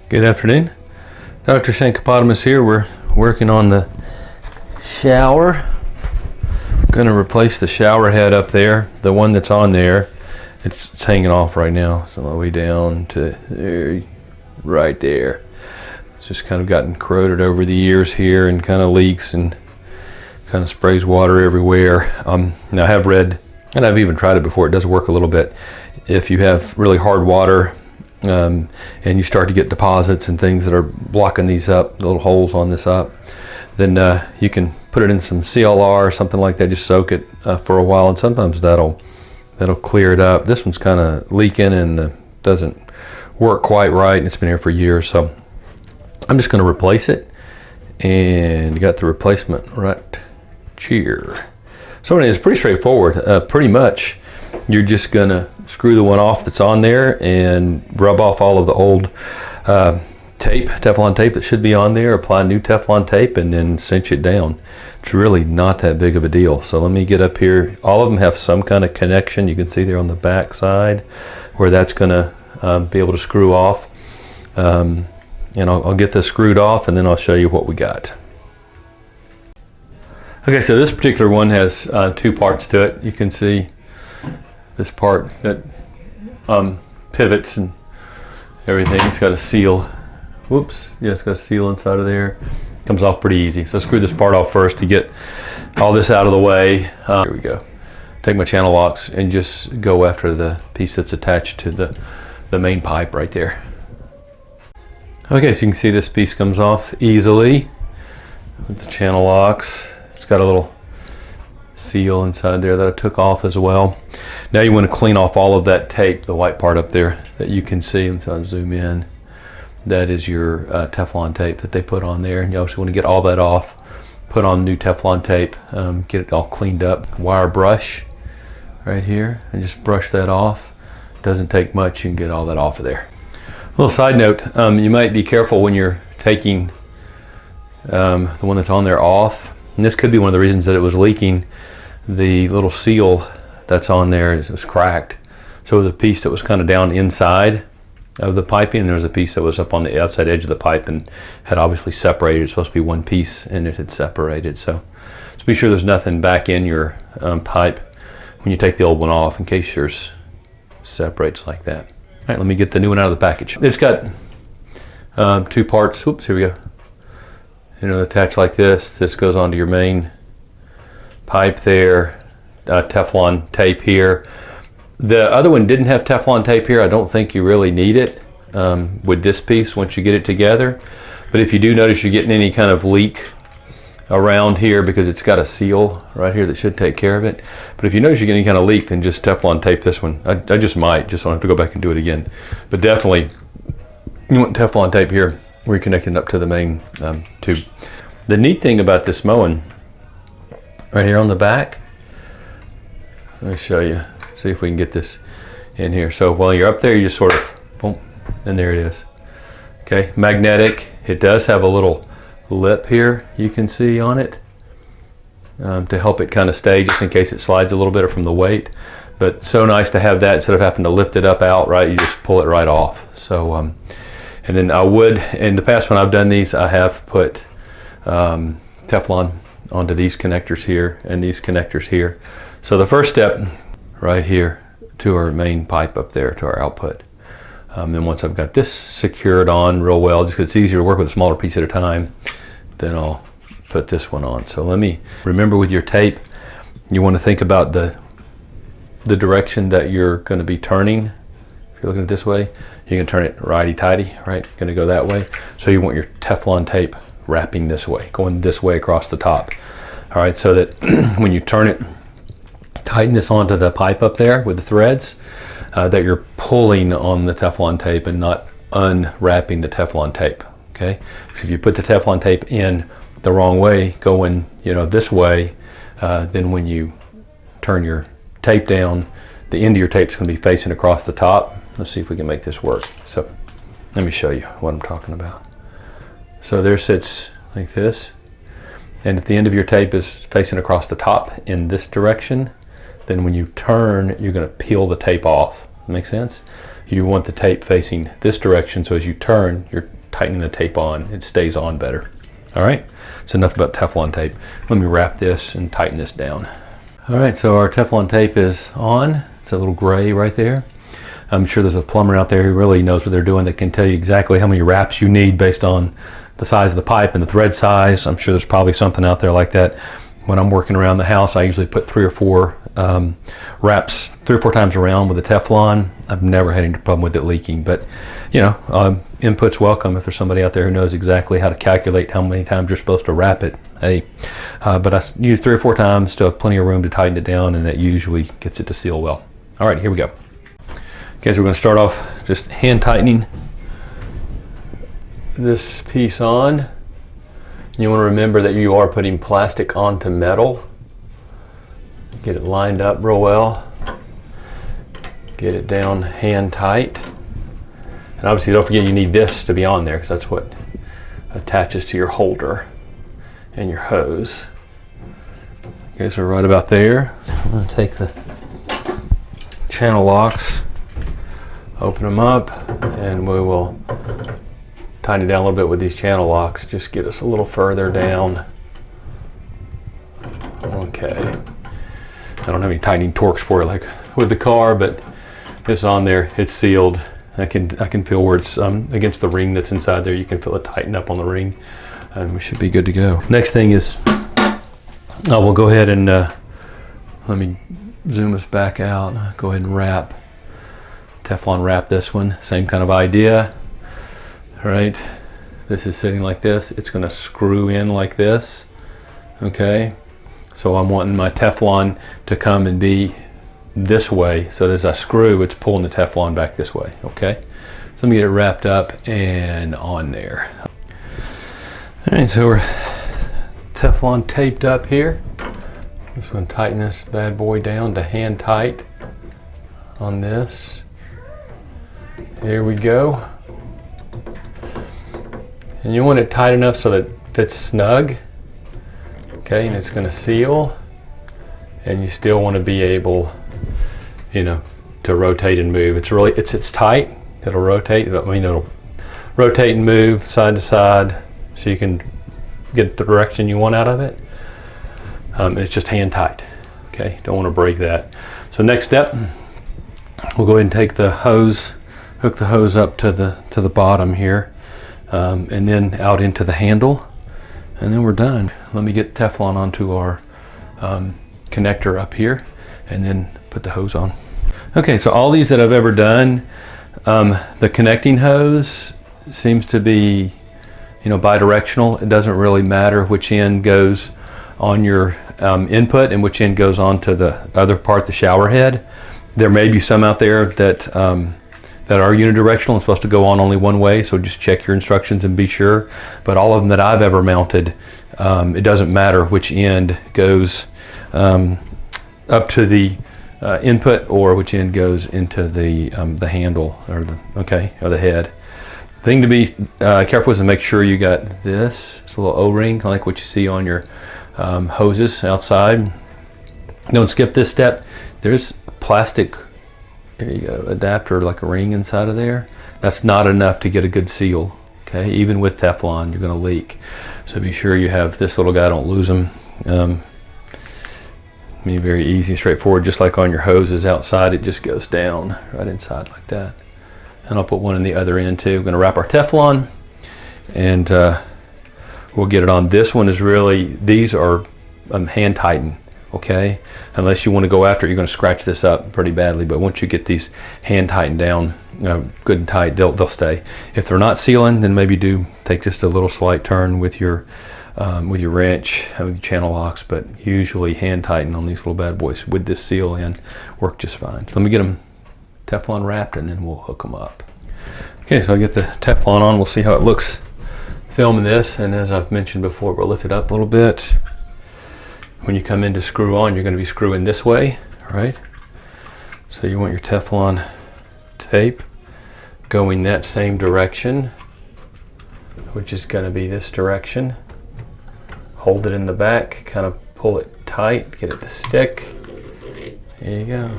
Good afternoon. Dr. Shankopotamus here. We're working on the shower. Going to replace the shower head up there. The one that's on there, it's hanging off right now. So all the way down to there, right there. It's just kind of gotten corroded over the years here and kind of leaks and kind of sprays water everywhere. Now I have read, and I've even tried it before, it does work a little bit. If you have really hard water, and you start to get deposits and things that are blocking these up, the little holes on this up, then you can put it in some CLR or something like that. Just soak it for a while, and sometimes that'll clear it up. This one's kind of leaking and doesn't work quite right, and it's been here for years. So I'm just going to replace it, and you got the replacement right here. So it's pretty straightforward. Pretty much, you're just going to screw the one off that's on there and rub off all of the old tape, Teflon tape that should be on there, apply new Teflon tape, and then cinch it down. It's really not that big of a deal. So let me get up here. All of them have some kind of connection. You can see there on the back side where that's going to be able to screw off. And I'll get this screwed off, and then I'll show you what we got. Okay, so this particular one has two parts to it. You can see this part that pivots and everything. It's got a seal. Whoops, yeah, it's got a seal inside of there. Comes off pretty easy. So screw this part off first to get all this out of the way. Here we go. Take my channel locks and just go after the piece that's attached to the main pipe right there. Okay, so you can see this piece comes off easily with the channel locks. It's got a little seal inside there that I took off as well. Now you want to clean off all of that tape, the white part up there that you can see. So I'll zoom in. That is your Teflon tape that they put on there. And you also want to get all that off, put on new Teflon tape, get it all cleaned up. Wire brush right here, and just brush that off. Doesn't take much, you can get all that off of there. A little side note, you might be careful when you're taking the one that's on there off. And this could be one of the reasons that it was leaking. The little seal that's on there was cracked. So it was a piece that was kind of down inside of the piping, and there was a piece that was up on the outside edge of the pipe and had obviously separated. It's supposed to be one piece, and it had separated. So be sure there's nothing back in your pipe when you take the old one off, in case yours separates like that. All right, let me get the new one out of the package. It's got two parts. Oops, here we go. Attached like this. This goes onto your main pipe there. Teflon tape here. The other one didn't have Teflon tape here. I don't think you really need it with this piece once you get it together. But if you do notice you're getting any kind of leak around here, because it's got a seal right here that should take care of it. But if you notice you're getting any kind of leak, then just Teflon tape this one. I just might, just don't have to go back and do it again. But definitely you want Teflon tape here where you're connecting up to the main tube. The neat thing about this mowing, right here on the back, let me show you, see if we can get this in here. So while you're up there, you just sort of, boom, and there it is. Okay, magnetic. It does have a little lip here you can see on it to help it kind of stay, just in case it slides a little bit from the weight. But so nice to have that instead of having to lift it up outright. You just pull it right off. So and then I would, in the past when I've done these, I have put Teflon onto these connectors here and these connectors here. So the first step right here to our main pipe up there to our output. Then once I've got this secured on real well, just 'cause it's easier to work with a smaller piece at a time, then I'll put this one on. So let me, remember with your tape, you want to think about the direction that you're going to be turning. If you're looking at it this way, you can turn it righty-tighty, right? Going to go that way. So you want your Teflon tape wrapping this way, going this way across the top. All right, so that when you turn it, tighten this onto the pipe up there with the threads, that you're pulling on the Teflon tape and not unwrapping the Teflon tape, okay? So if you put the Teflon tape in the wrong way, going this way, then when you turn your tape down, the end of your tape is going to be facing across the top. Let's see if we can make this work. So let me show you what I'm talking about. So there sits like this, and if the end of your tape is facing across the top in this direction, then when you turn, you're going to peel the tape off. Make sense? You want the tape facing this direction, so as you turn, you're tightening the tape on. It stays on better. All right, so enough about Teflon tape. Let me wrap this and tighten this down. All right, so our Teflon tape is on. It's a little gray right there. I'm sure there's a plumber out there who really knows what they're doing that can tell you exactly how many wraps you need based on the size of the pipe and the thread size. I'm sure there's probably something out there like that. When I'm working around the house, I usually put 3 or 4 wraps 3 or 4 times around with the Teflon. I've never had any problem with it leaking, but you know, input's welcome if there's somebody out there who knows exactly how to calculate how many times you're supposed to wrap it. Hey, but I use 3 or 4 times, still have plenty of room to tighten it down, and that usually gets it to seal well. All right, here we go. Okay, so we're going to start off just hand tightening this piece on. You want to remember that you are putting plastic onto metal. Get it lined up real well. Get it down hand tight. And obviously don't forget you need this to be on there because that's what attaches to your holder and your hose. Okay, so right about there. So I'm going to take the channel locks, open them up, and we will tighten it down a little bit with these channel locks. Just get us a little further down. Okay. I don't have any tightening torques for it like with the car, but it's on there. It's sealed. I can feel where it's against the ring that's inside there. You can feel it tighten up on the ring, and we should be good to go. Next thing is, we'll go ahead and let me zoom us back out. Go ahead and wrap, Teflon wrap this one. Same kind of idea. Right, this is sitting like this. It's going to screw in like this. Okay, so I'm wanting my Teflon to come and be this way, so that as I screw, it's pulling the Teflon back this way. Okay, so let me get it wrapped up and on there. All right, so we're Teflon taped up here. Just going to tighten this bad boy down to hand tight on this. Here we go. And you want it tight enough so that it fits snug, okay, and it's going to seal, and you still want to be able, you know, to rotate and move. It's tight. It'll rotate. It'll rotate and move side to side, so you can get the direction you want out of it. And it's just hand tight. Okay, don't want to break that. So next step, we'll go ahead and take the hose, hook the hose up to the bottom here. And then out into the handle, and then we're done. Let me get Teflon onto our connector up here, and then put the hose on. Okay, so all these that I've ever done, the connecting hose seems to be, you know, bidirectional. It doesn't really matter which end goes on your input and which end goes onto the other part, the shower head. There may be some out there that are unidirectional and supposed to go on only one way, so just check your instructions and be sure. But all of them that I've ever mounted, it doesn't matter which end goes up to the input or which end goes into the handle or the head. Thing to be careful is to make sure you got this. It's a little O-ring, like what you see on your hoses outside. Don't skip this step. There's plastic, there you go, adapter, like a ring inside of there. That's not enough to get a good seal. Okay, even with Teflon, you're going to leak. So be sure you have this little guy. Don't lose them. Very easy and straightforward. Just like on your hoses outside, it just goes down right inside like that. And I'll put one in the other end too. We're going to wrap our Teflon, and we'll get it on. This one is really, these are hand tightened. Okay, unless you want to go after it, you're going to scratch this up pretty badly. But once you get these hand tightened down good and tight, they'll stay. If they're not sealing, then maybe do take just a little slight turn with your wrench, with your channel locks. But usually hand tighten on these little bad boys with this seal in work just fine. So let me get them Teflon wrapped, and then we'll hook them up. Okay, so I get the Teflon on. We'll see how it looks filming this, and as I've mentioned before, we'll lift it up a little bit. When you come in to screw on, you're going to be screwing this way, right? So you want your Teflon tape going that same direction, which is going to be this direction. Hold it in the back, kind of pull it tight, get it to stick. There you go.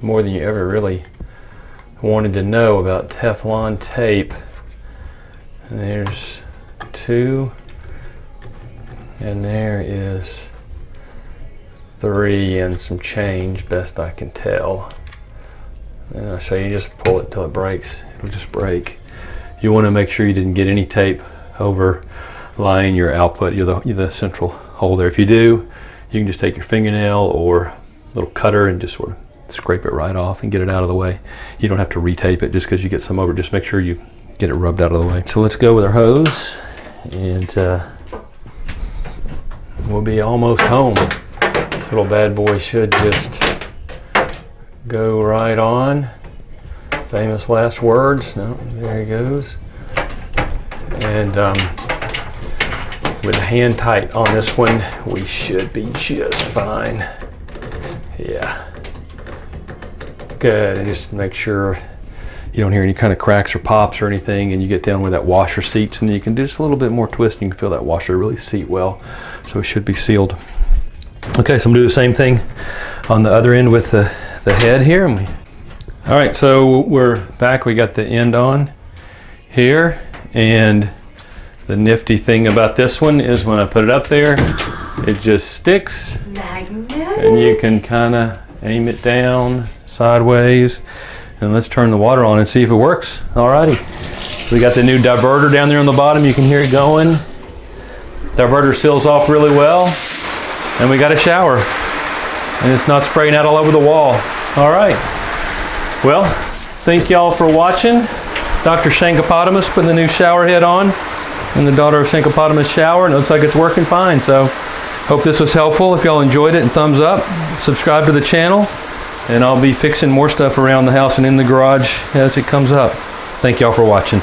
More than you ever really wanted to know about Teflon tape. And there's 2, and there is 3 and some change, best I can tell. And I'll show you, just pull it till it breaks. It'll just break. You want to make sure you didn't get any tape overlying your output, the central hole there. If you do, you can just take your fingernail or a little cutter and just sort of scrape it right off and get it out of the way. You don't have to retape it just because you get some over. Just make sure you get it rubbed out of the way. So let's go with our hose, and we'll be almost home. This little bad boy should just go right on. Famous last words. No, there he goes. And with the hand tight on this one, we should be just fine. Yeah. Good. And just make sure you don't hear any kind of cracks or pops or anything, and you get down where that washer seats, and then you can do just a little bit more twist, and you can feel that washer really seat well. So it should be sealed. Okay, so I'm gonna do the same thing on the other end with the head here. All right, so we're back. We got the end on here, and the nifty thing about this one is when I put it up there, it just sticks. Magnetic. And you can kind of aim it down sideways. And let's turn the water on and see if it works. Alrighty. So we got the new diverter down there on the bottom. You can hear it going. Diverter seals off really well. And we got a shower. And it's not spraying out all over the wall. Alright. Well, thank y'all for watching. Dr. Shankopotamus putting the new shower head on in the Daughter of Shankopotamus shower, and it looks like it's working fine. So hope this was helpful. If y'all enjoyed it, and thumbs up, subscribe to the channel, and I'll be fixing more stuff around the house and in the garage as it comes up. Thank y'all for watching.